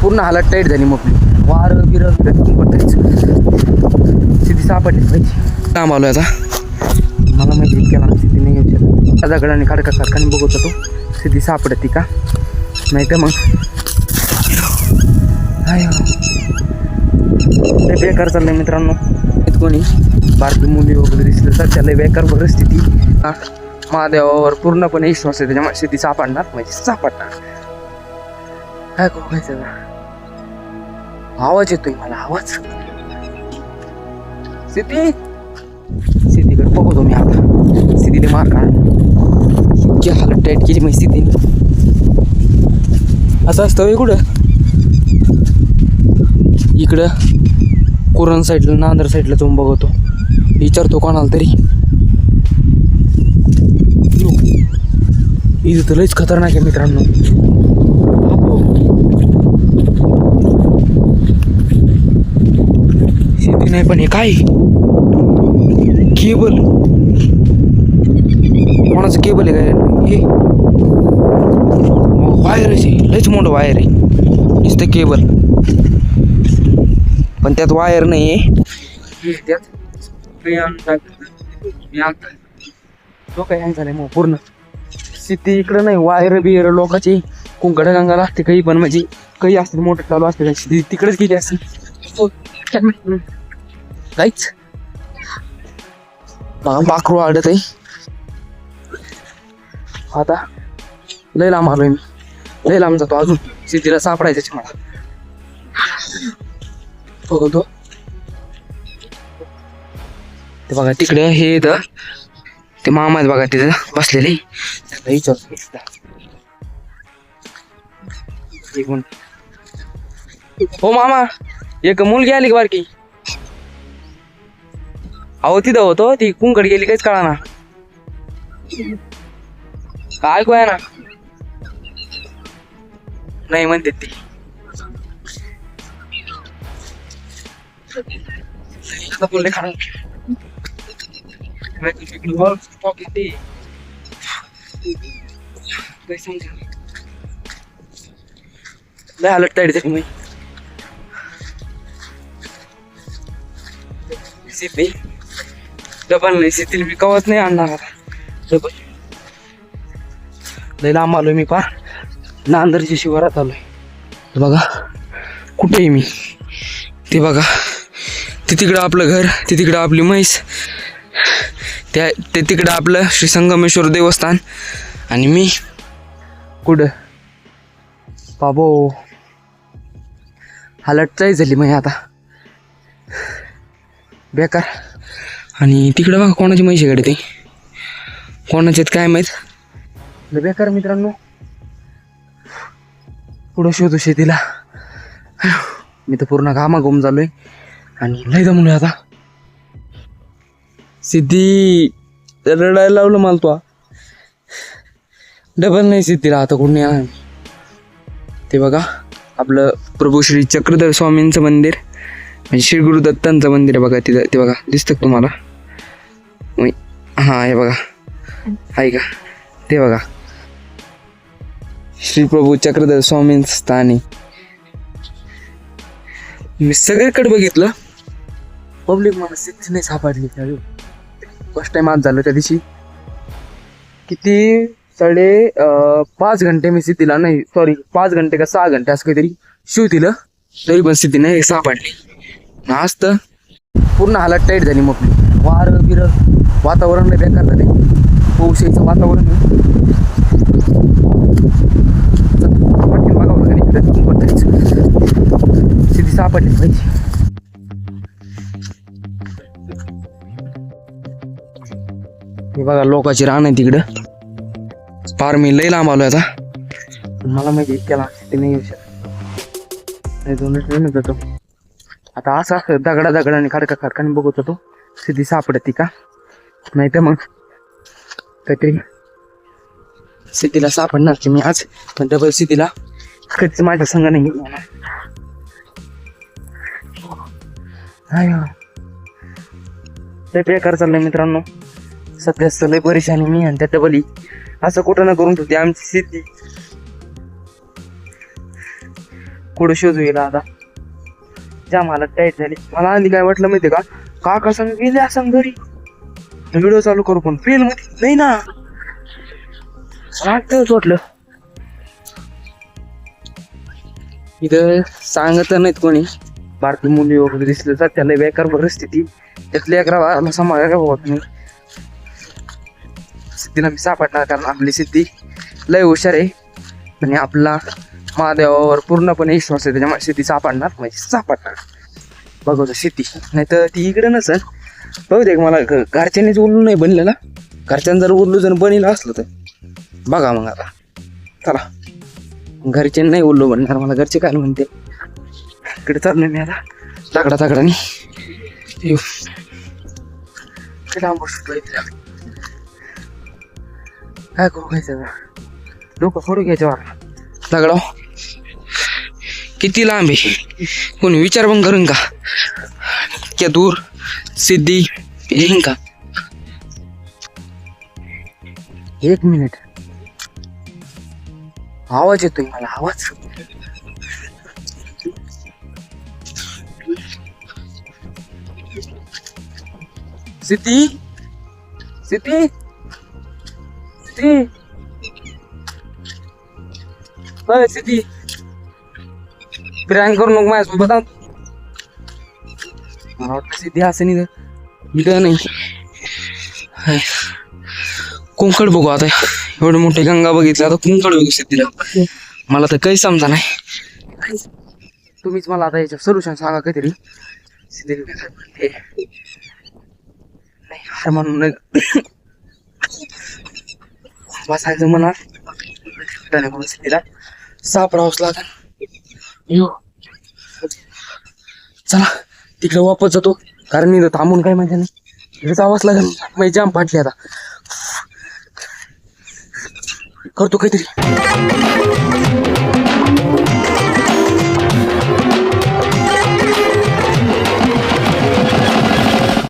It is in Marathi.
पूर्ण हालत टाईट झाली मोकळी. वार बिर सिद्धी सापडली पाहिजे. काम आलो आता मला माहिती इतक्या लांब सिद्धी नाही येऊ शकत. दगडाने खडका खडकाने बघत होतो सिद्धी सापडती का नाही तर मग लय बेकार चाललंय मित्रांनो. कोणी बारकी मुली वगैरे दिसलं तर त्याला बेकार परिस्थिती. महादेवावर पूर्णपणे विश्वास आहे त्याच्यामुळे सिद्धी सापडणार म्हणजे सापडणार. काय करू व्हायचं का? आवाज येतोय मला आवाज. सिद्धीकडे बघतो मी आता. सिद्धीने मार काढ इतकी हालत टाईट केली मग सिद्धीने. असं असतं कुठं इकडं कुरण साईडला नांदर साईडला जाऊन बघतो. विचारतो कोणाला तरी. इथं तर लयच खतरनाक आहे मित्रांनो. शेती नाही पण हे काय केबल कोणाचं केबल आहे काय हे वायर आहे. लयच मोठं वायर आहे नुसतं केबल पण त्यात वायर नाही आहे. त्यात तो काय हँग झालंय मग पूर्ण. सिद्धी इकडं नाही वायर बियर लोकांची कुंकड गंगाला असते काही पण म्हणजे काही असते मोठं चालू असते सिद्धी तिकडेच गेली असते काहीच. पाखरू आडत आहे आता. लय लांब आलोय मी. लय लांब जातो अजून सिद्धीला सापडायचं मला. बघतो ते बघा तिकडे हे ते मामा आहेत बघा तिथं बसलेले. हो मामा एक मुलगी आली का बारकी. अहो तिथं होतो ती कुंकड गेली काहीच कळा ना. काय ऐकू आहे ना नाही म्हणते ती. आता बोलले खा लय हालत टाईट झाली मी. सिद्धी डबल नाही सिद्धी मी कवच नाही आणणार आता. डबल लय लांब आलोय मी पार नांदरच्या शिवारात आलोय. बघा कुठे आहे मी ते बघा. ते तिकडं आपलं घर ते तिकडं आपली म्हैस ते तिकडं आपलं श्री संगमेश्वर देवस्थान आणि मी कुठं बाबो हालतचाही झाली मग आता बेकार. आणि तिकडं बघा कोणाची म्हैस आहे ते कोणाच्यात काय माहीत बेकार मित्रांनो. पुढं शोधू शेतीला मी तर पूर्ण घामा घुम झालोय आणि लय दमलोय आता. सिद्धी रडायला लावलं मला तो. डबल नाही सिद्धीला आता कोण नाही. ते बघा आपलं प्रभू श्री चक्रधर स्वामींचं मंदिर म्हणजे श्री गुरु दत्तांचं मंदिर आहे बघा तिथं. ते बघा दिसतं तुम्हाला. हां हे बघा आहे का ते बघा श्री प्रभू चक्रधर स्वामींचं स्थान आहे. मी सगळीकडे बघितलं पब्लिक मला सिद्धी नाही सापडली. फर्स्ट टाइम आज झालं त्या दिवशी. किती 5.5 घंटे मी सिद्धीला नाही 5 घंटे का 6 घंटे असं काहीतरी शिव दिलं तरी पण सिद्धी नाही सापडली. आज तर पूर्ण हालत टाईट झाली मोकळी. वार बिर वातावरण लय बेकार झाले. पाऊस यायचं वातावरण बघावं लागेल. सिद्धी सापडली पाहिजे. हे बघा लोकांची रान आहे तिकडं. पार मी लय लांब आलोय आता. मला माहिती इतक्या लांब ते नाही येऊ शकत. नाही 2 ट्रेन जातो आता. असं असं दगडाने खडका खडकाने बघत होतो सिद्धी सापडती का नाही तर मग काहीतरी सिद्धीला सापडणार की मी आज. पण डबल सिद्धीला कधीच माझ्या संघ नाही घेऊन लय बेकार चाललंय मित्रांनो. सध्या लय परेशानी मी आणि त्या डबल असं कुठं ना करून ठेवते आमची सिद्धी. कुठं शोधू येईल आता. ज्या मला टाईट झाली. मला आधी काय वाटलं माहितीये का, काका संग गेले असं घरी व्हिडिओ चालू करू, पण फेल मध्ये नाही ना. वाटतच वाटलं. इथं सांगत नाहीत कोणी. भारतीय मुली वगैरे दिसले तर त्याला बेकार परिस्थिती. त्यातल्या अकरा सांभाळा का बाबा तुम्ही. सिद्धीला मी सापडणार, कारण आपली सिद्धी लय हुशार आहे आणि आपला महादेवावर पूर्णपणे विश्वास आहे. त्याच्यामुळे सिद्धी सापडणार म्हणजे सापडणार. बघतो सिद्धी, नाही तर ती इकडे नसेल. बघू दे, मला घरच्यांनीच उरलू नाही बनलेला. घरच्यांनी जर उरलू जर बनीला असलं तर बघा मग आता. चला, घरच्यांनी नाही उरलो बनणार, मला घरचे काय म्हणते. इकडे चाललोय मी आता ताकडा ताकडानी. काय करू घ्यायचं, डोकं फोडू घ्यायचं वाटलं. दगडा किती लांब आहे, कोणी विचार पण करून का क्या दूर सिद्धी येईन का. 1 मिनिट, आवाज येतोय मला, आवाज. सिद्धी सिद्धी सिद्धी सिद्धी, प्रँक करू नको माझ्यासोबत. मला वाटतं सिद्धी असं नाही इथं नाही. कुंकड बघू आता. एवढे मोठे गंगा बघितलं, आता कुंकड बघू सिद्धीला. मला तर काही समजा नाही. तुम्हीच मला आता याचं सोल्युशन सांगा काहीतरी. सिद्धी हार म्हणून बसायचं म्हणा. सिद्धीला सापडावंच लागेल. यो चला तिकडे वापस जातो, कारण मी थांबून काय माहिती नाही. तिकडे जावंच लागेल. मी जाम फाटली आता. करतो काहीतरी.